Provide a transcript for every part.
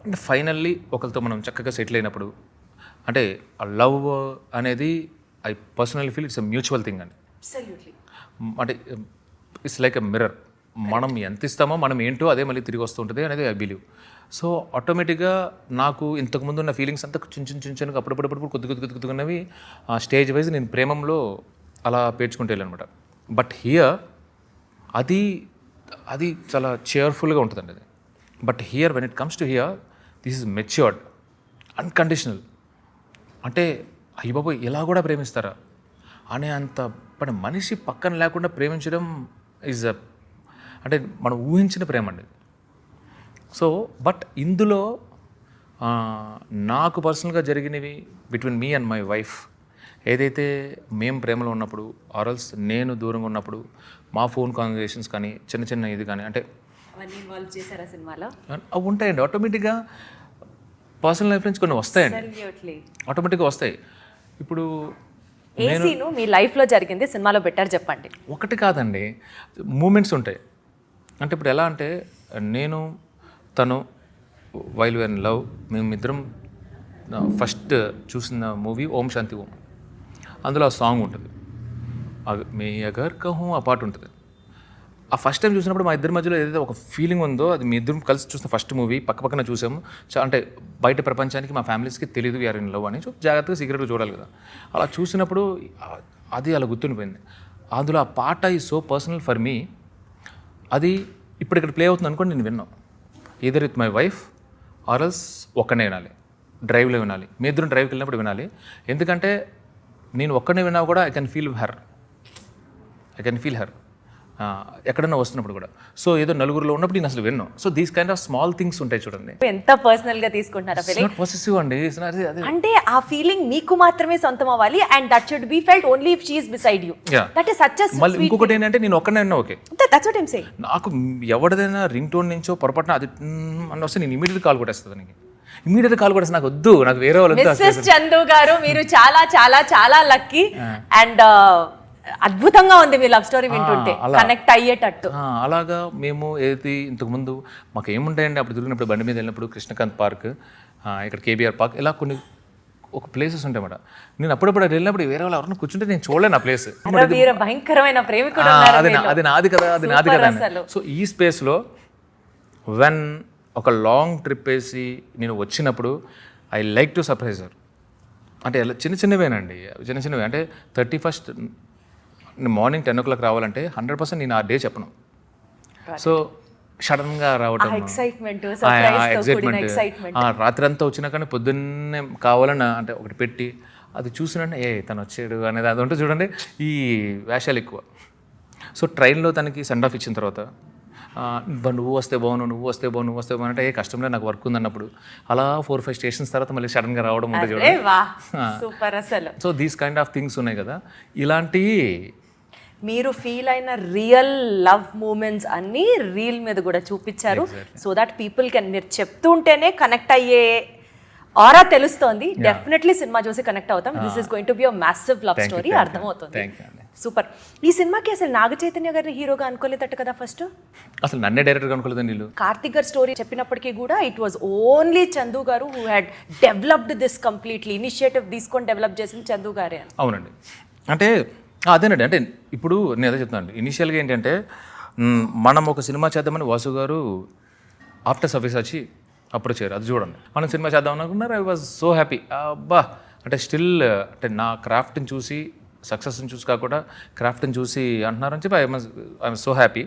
And finally ఒకరితో మనం చక్కగా సెటిల్ అయినప్పుడు అంటే ఆ లవ్ అనేది I personally feel it's a mutual thing అండి. అంటే ఇట్స్ లైక్ ఎ మిర్రర్. మనం ఎంత ఇస్తామో మనం ఏంటో అదే మళ్ళీ తిరిగి వస్తుంటుంది అనేది ఐ బిలీవ్. సో ఆటోమేటిక్గా నాకు ఇంతకుముందు ఉన్న ఫీలింగ్స్ అంతా చిన్న అప్పుడప్పుడు కొద్దిగున్నవి స్టేజ్ వైజ్ నేను ప్రేమంలో అలా పేర్చుకుంటూ వెళ్ళానమాట. బట్ హియర్ అది అది చాలా చేర్ఫుల్గా ఉంటుందండి అది. But here when it comes to hear this is matured, unconditional. అంటే అయ్య బాబోయ్ ఇలా కూడా ప్రేమిస్తారా అనే అంత మనిషి పక్కన లేకుండా ప్రేమించడం ఈజ్ అంటే మనం ఊహించిన ప్రేమ అండి. సో బట్ ఇందులో నాకు పర్సనల్గా జరిగినవి between me and my wife ఏదైతే మేము ప్రేమలో ఉన్నప్పుడు ఆర్ఎల్స్ నేను దూరంగా ఉన్నప్పుడు మా ఫోన్ కాన్వర్జేషన్స్ కానీ చిన్న ఇది కానీ అంటే అవి ఉంటాయండి. ఆటోమేటిక్గా పర్సనల్ లైఫ్ నుంచి కొన్ని వస్తాయండి, ఆటోమేటిక్గా వస్తాయి. ఇప్పుడు మీ లైఫ్లో జరిగింది సినిమాలో బెటర్ చెప్పండి. ఒకటి కాదండి, మూమెంట్స్ ఉంటాయి. అంటే ఇప్పుడు ఎలా అంటే నేను తను వైల్ వేర్ ఇన్ లవ్ మేమిద్దరం ఫస్ట్ చూసిన మూవీ ఓం శాంతి ఓం. అందులో ఆ సాంగ్ ఉంటుంది, మే అగర్ కహూ ఆ పాట ఉంటుంది. ఆ ఫస్ట్ టైం చూసినప్పుడు మా ఇద్దరి మధ్యలో ఏదైతే ఒక ఫీలింగ్ ఉందో అది మీ ఇద్దరం కలిసి చూసిన ఫస్ట్ మూవీ పక్కన చూసాము. అంటే బయట ప్రపంచానికి మా ఫ్యామిలీస్కి తెలియదు వీఆర్ ఇన్ లవ్ అని జాగ్రత్తగా సీక్రెట్గా చూడాలి కదా. అలా చూసినప్పుడు అది అలా గుర్తుండిపోయింది. అందులో ఆ పాట ఈ సో పర్సనల్ ఫర్ మీ. అది ఇప్పుడు ఇక్కడ ప్లే అవుతుంది అనుకోండి, నేను విన్నాను ఈదర్ విత్ మై వైఫ్ ఆర్ఎల్స్ ఒక్కనే వినాలి, డ్రైవ్లో వినాలి. మీ ఇద్దరం డ్రైవ్కి వెళ్ళినప్పుడు వినాలి. ఎందుకంటే నేను ఒక్కనే విన్నా కూడా ఐ కెన్ ఫీల్ హర్ ఎక్కడన్నా వస్తున్నప్పుడు కూడా. సో ఏదో నలుగురిలో ఉన్నప్పుడు నేను అసలు విన్నాను. So these kind of small things ఉంటాయి చూడండి. ఎంత పర్సనల్ గా తీసుకుంటారా ఫీలింగ్? పొసెసివ్ అండి. అంటే ఆ ఫీలింగ్ మీకు మాత్రమే సొంతం అవ్వాలి and that should be felt only if she is beside you. That is such a sweet. మళ్ళీ ఇంకొకటి ఏంటంటే నేను ఒక్కనే విన్నా okay, that's what I am saying. నాకు ఎవరిదైనా రింగ్ టోన్ నుంచో పొరపాటున అది అని వస్తే నేను ఇమీడియట్ కాల్ కొట్టేస్తుంది. దానికి ఇమీడియట్ కాల్ కొట్టేస్తే నాకు వద్దు, నాకు వేరే వాళ్ళు. మిస్సెస్ చందు గారు మీరు చాలా చాలా చాలా లక్కీ అండ్ అద్భుతంగా ఉంది మీ లవ్ స్టోరీ వింటుంటే, కనెక్ట్ అయ్యేటట్టు. అలాగా మేము ఏది ఇంతకుముందు మాకు ఏముంటాయండి అప్పుడు తిరిగినప్పుడు బండి మీద వెళ్ళినప్పుడు కృష్ణకాంత్ పార్క్, ఇక్కడ కేబీఆర్ పార్క్, ఇలా కొన్ని ఒక ప్లేసెస్ ఉంటాయన్నమాట. నేను అప్పుడప్పుడు వెళ్ళినప్పుడు వేరే వాళ్ళు ఎవరైనా కూర్చుంటే నేను చూడలేను ఆ ప్లేస్. భయంకరమైన ప్రేమికుడు అది నాది కదా. సో ఈ స్పేస్లో వెన్ ఒక లాంగ్ ట్రిప్ వేసి నేను వచ్చినప్పుడు I like to surprise her. అంటే చిన్నవేనండి, అంటే 31st మార్నింగ్ 10 o'clock రావాలంటే 100% నేను ఆ డే చెప్పను. సో సడన్గా రావటం, ఎక్సైట్మెంట్, రాత్రి అంతా వచ్చినా కానీ పొద్దున్నే కావాలని అంటే ఒకటి పెట్టి అది చూసినంటే తను వచ్చాడు అనేది అది ఉంటుంది చూడండి. ఈ వేషాలు ఎక్కువ. సో ట్రైన్లో తనకి సెండ్ ఆఫ్ ఇచ్చిన తర్వాత నువ్వు వస్తే బాగును అంటే కష్టంలో నాకు వర్క్ ఉందన్నప్పుడు అలా 4-5 స్టేషన్స్ తర్వాత మళ్ళీ సడన్గా రావడం ఉంటుంది చూడండి. So these kind of things ఉన్నాయి కదా. ఇలాంటి మీరు ఫీల్ అయిన రియల్ లవ్ మూమెంట్స్ అన్నీ రీల్ మీద కూడా చూపించారు. సో దట్ పీపుల్ కెన్, మీరు చెప్తుంటేనే కనెక్ట్ అయ్యే ఆరా తెలుస్తోంది. డెఫినెట్లీ సినిమా చూసి కనెక్ట్ అవుతాం. This is going to be a massive love story. అర్థమవుతుంది. సూపర్. ఈ సినిమాకి అసలు నాగ చైతన్య గారిని హీరోగా అనుకోలేదట కదా ఫస్ట్? అసలు నన్నే డైరెక్టర్గా అనుకోలేదండి వీళ్ళు. కార్తిక్ గారి స్టోరీ చెప్పినప్పటికీ కూడా ఇట్ వాజ్ ఓన్లీ చందు గారు who had developed this completely. Initiative తీసుకొని డెవలప్ చేసింది చందు గారే. అవునండి. అంటే అదేనండి, అంటే ఇప్పుడు నేను అదే చెప్తాను. ఇనిషియల్గా ఏంటంటే మనం ఒక సినిమా చేద్దామని వాసు గారు ఆఫ్టర్ సర్వీస్ వచ్చి అప్రోచ్ అయ్యారు. అది చూడండి, మనం సినిమా చేద్దాం అనుకున్నారు. I was so happy. అబ్బా అంటే స్టిల్ అంటే నా క్రాఫ్ట్ని చూసి, సక్సెస్ని చూసి కాకుండా క్రాఫ్ట్ని చూసి అంటున్నారని చెప్పి ఐఎమ్ సో హ్యాపీ.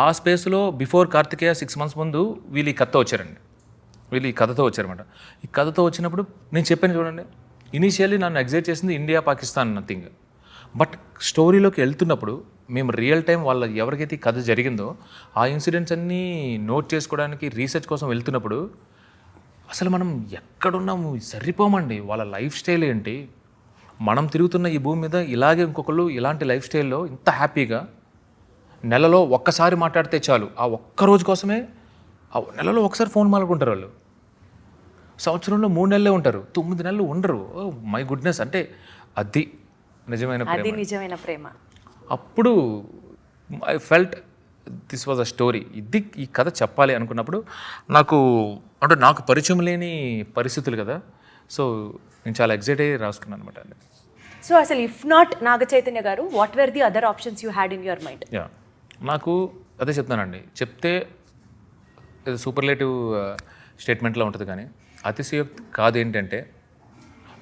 ఆ స్పేస్లో బిఫోర్ కార్తికేయ 6 months ముందు వీళ్ళు ఈ కథతో వచ్చారన్నమాట. ఈ కథతో వచ్చినప్పుడు నేను చెప్పాను చూడండి, ఇనీషియల్లీ నన్ను ఎగ్జైట్ చేసింది ఇండియా పాకిస్తాన్ నథింగ్. బట్ స్టోరీలోకి వెళ్తున్నప్పుడు మేము రియల్ టైం వాళ్ళ ఎవరికైతే కథ జరిగిందో ఆ ఇన్సిడెంట్స్ అన్నీ నోట్ చేసుకోవడానికి రీసెర్చ్ కోసం వెళ్తున్నప్పుడు అసలు మనం ఎక్కడున్నాము సరిపోమండి. వాళ్ళ లైఫ్ స్టైల్ ఏంటి, మనం తిరుగుతున్న ఈ భూమి మీద ఇలాగే ఇంకొకళ్ళు ఇలాంటి లైఫ్ స్టైల్లో ఇంత హ్యాపీగా నెలలో ఒక్కసారి మాట్లాడితే చాలు, ఆ ఒక్క రోజు కోసమే ఆ నెలలో ఒకసారి ఫోన్ మాట్లాడుకుంటారు వాళ్ళు. సంవత్సరంలో 3 నెలలే ఉంటారు, 9 నెలలు ఉండరు. My goodness. అంటే అది నిజమైన ప్రేమ. అప్పుడు I felt this was a story. ఈ కథ చెప్పాలి అనుకున్నప్పుడు నాకు అంటే నాకు పరిచయం లేని పరిస్థితులు కదా, సో నేను చాలా ఎగ్జైట్ అయ్యి రాసుకున్నాను అనమాట అండి. సో అసలు ఇఫ్ నాట్ నాగ చైతన్య గారు, what where the other options you had in your mind? Yeah, నాకు అదే చెప్తానండి, చెప్తే సూపర్లేటివ్ స్టేట్మెంట్లో ఉంటుంది కానీ అతిశయోక్తి కాదు. ఏంటంటే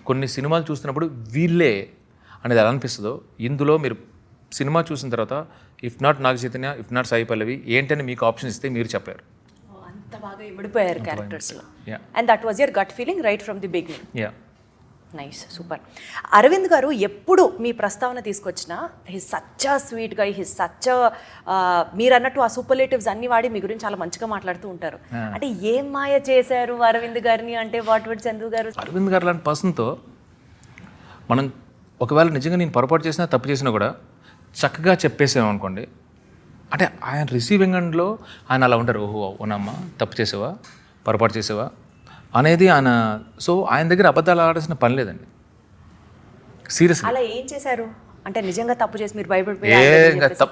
కొన్ని సినిమాలు చూస్తున్నప్పుడు వీళ్ళే అనేది ఎలా అనిపిస్తుందో, ఇందులో మీరు సినిమా చూసిన తర్వాత if not Naga Chaitanya, if not Sai Pallavi ఏంటని మీకు ఆప్షన్ ఇస్తే మీరు చెప్పారు. అంత బాగా ఇమిడిపోయారు క్యారెక్టర్స్లో. Yeah. And that was your gut feeling right from the beginning. Yeah, nice, super. Aravind garu ఎప్పుడు మీ ప్రస్తావన తీసుకొచ్చినా హిస్ సచ్ స్వీట్ గా, హిస్ సచ్, మీరు అన్నట్టు ఆ సూపర్లేటివ్స్ అన్ని వాడి మీ గురించి చాలా మంచిగా మాట్లాడుతూ ఉంటారు. అంటే ఏం మాయ చేశారు అరవింద్ గారిని అంటే వాట్ వుడ్ చందు గారు? అరవింద్ గారు లాంటి పర్సన్తో మనం ఒకవేళ నిజంగా నేను పొరపాటు చేసినా తప్పు చేసినా కూడా చక్కగా చెప్పేసాం అనుకోండి, అంటే ఆయన రిసీవింగ్ ఎండ్లో ఆయన అలా ఉంటారు. ఓహో అవునమ్మా, తప్పు చేసావా, పొరపాటు చేసావా అనేది ఆయన. సో ఆయన దగ్గర అబద్ధాలు ఆడాల్సిన పని లేదండి, సీరియస్లీ. అలా ఏం చేశారు అంటే నిజంగా తప్పు చేసి మీరు భయపడిపోయి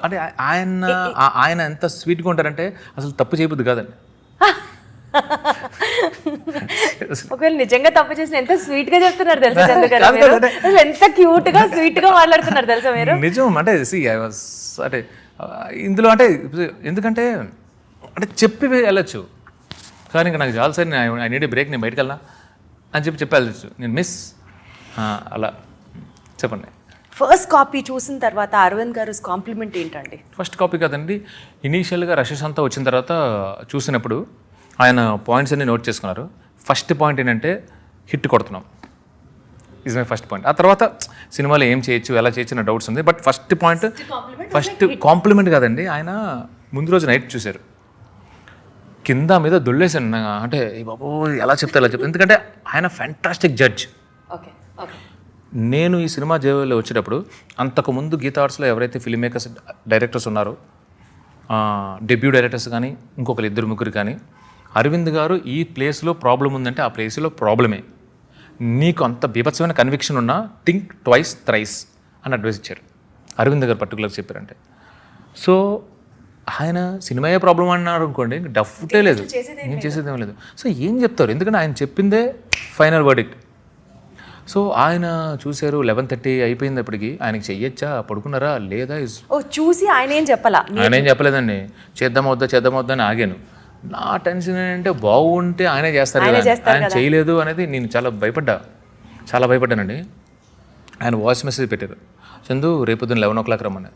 అంటే ఆయన ఎంత స్వీట్గా ఉంటారంటే అసలు తప్పు చేయబుద్ది కాదండి. ఒకవేళ నిజంగా తప్పు చేసిన ఎంత స్వీట్ గా చెప్తున్నారు తెలుసా చందు గారు, మీరు అసలు ఎంత క్యూట్ గా స్వీట్ గా మాట్లాడుతున్నారు తెలుసా మీరు. నిజం అంటే అంటే ఇందులో అంటే ఎందుకంటే అంటే చెప్పి వెళ్ళచ్చు, కానీ ఇంకా నాకు చాలా సార్ ఐ నీడ్ బ్రేక్, నేను బయటకు వెళ్ళా అని చెప్పి వెళ్ళచ్చు, నేను మిస్ అలా చెప్పండి. ఫస్ట్ కాపీ చూసిన తర్వాత అరవింద్ గారు కాంప్లిమెంట్ ఏంటండి? ఫస్ట్ కాపీ కాదండి, ఇనీషియల్గా రషెస్ అంతా వచ్చిన తర్వాత చూసినప్పుడు ఆయన పాయింట్స్ అన్ని నోట్ చేసుకున్నారు. ఫస్ట్ పాయింట్ ఏంటంటే హిట్ కొడుతున్నాం, ఈజ్ మై ఫస్ట్ పాయింట్. ఆ తర్వాత సినిమాలో ఏం చేయొచ్చు, ఎలా చేయొచ్చు నా డౌట్స్ ఉంది. But first point, first complement కాదండి, ఆయన ముందు రోజు నైట్ చూశారు, కింద మీద దొల్లేసాను. అంటే బాబు ఎలా చెప్తా ఎందుకంటే ఆయన ఫ్యాంటాస్టిక్ జడ్జ్. ఓకే, నేను ఈ సినిమా జేవలో వచ్చేటప్పుడు అంతకుముందు గీతా ఆర్ట్స్లో ఎవరైతే ఫిల్మ్ మేకర్స్ డైరెక్టర్స్ ఉన్నారో, డెబ్యూ డైరెక్టర్స్ కానీ ఇంకొకరు 2-3 కానీ, అరవింద్ గారు ఈ ప్లేస్లో ప్రాబ్లం ఉందంటే ఆ ప్లేస్లో ప్రాబ్లమే, నీకు అంత బీభత్సమైన కన్విక్షన్ ఉన్నా థింక్ ట్వైస్ థ్రైస్ అని అడ్వైస్ ఇచ్చారు. అరవింద్ గారు పర్టికులర్గా చెప్పారంటే. సో ఆయన సినిమాయే ప్రాబ్లం అన్నారు అనుకోండి, డఫ్టే లేదు, నేను చేసేదేం లేదు. సో ఏం చెప్తారు, ఎందుకంటే ఆయన చెప్పిందే ఫైనల్ వర్డిక్ట్. సో ఆయన చూశారు, 11:30 అయిపోయింది, అప్పటికి ఆయనకి చెయ్యొచ్చా, పడుకున్నారా లేదా, చూసి ఆయన ఏం చెప్పాలా, ఆయన ఏం చెప్పలేదండి, చేద్దామవుద్దా అని ఆగాను. నా టెన్షన్ ఏంటంటే బాగుంటే ఆయనే చేస్తారు కదా, ఆయన చేయలేదు అనేది నేను చాలా భయపడ్డానండి. ఆయన వాయిస్ మెసేజ్ పెట్టారు, చందు రేపొద్దున 11 o'clock రమ్మని,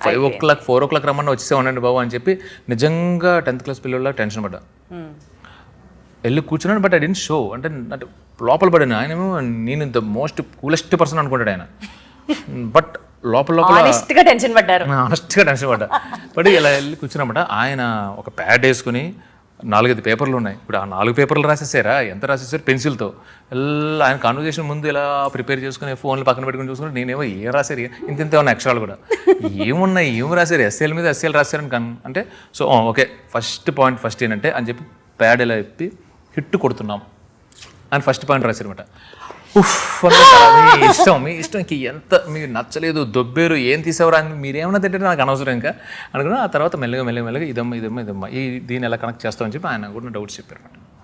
5 o'clock 4 o'clock రమ్మని వచ్చేసే ఉండండి బాబు అని చెప్పి నిజంగా 10th class పిల్లల టెన్షన్ పడ్డా. వెళ్ళి కూర్చున్నాను, బట్ ఐ డెంట్ షో, అంటే లోపల పడాను. ఆయనేమో నేను ద మోస్ట్ కూలెస్ట్ పర్సన్ అనుకుంటాడు ఆయన, బట్ లోపల ఆనెస్ట్గా టెన్షన్ పడ్డారు. బట్ ఇలా వెళ్ళి కూర్చున్నమాట. ఆయన ఒక ప్యాడ్ వేసుకుని 4-5 పేపర్లు ఉన్నాయి. ఇప్పుడు ఆ 4 పేపర్లు రాసేసారా, ఎంత రాసేసారు పెన్సిల్తో. ఇలా ఆయన కాన్వర్జేషన్ ముందు ఇలా ప్రిపేర్ చేసుకుని ఫోన్లు పక్కన పెట్టుకుని చూసుకుని నేనేమో ఏం రాశారు, ఇంత ఉన్న అక్షరాలు కూడా ఏమున్నాయి, ఏం రాశారు, ఎస్ఏల మీద ఎస్ఏలు రాశారని అంటే. So okay, first point first ఏంటంటే అని చెప్పి ప్యాడ్ ఇలా చెప్పి హిట్ కొడుతున్నాం అని ఫస్ట్ పాయింట్ రాశారనమాట. మీ ఇష్టం ఇంక ఎంత మీకు నచ్చలేదు, దొబ్బేరు, ఏం తీసేవరా అని మీరేమన్నా తింటే నాకు అనవసరం ఇంకా అనుకున్నా. ఆ తర్వాత మెల్లగా ఇదమ్మా దీన్ని ఎలా కనెక్ట్ చేస్తామని చెప్పి ఆయన కూడా డౌట్స్ చెప్పారు.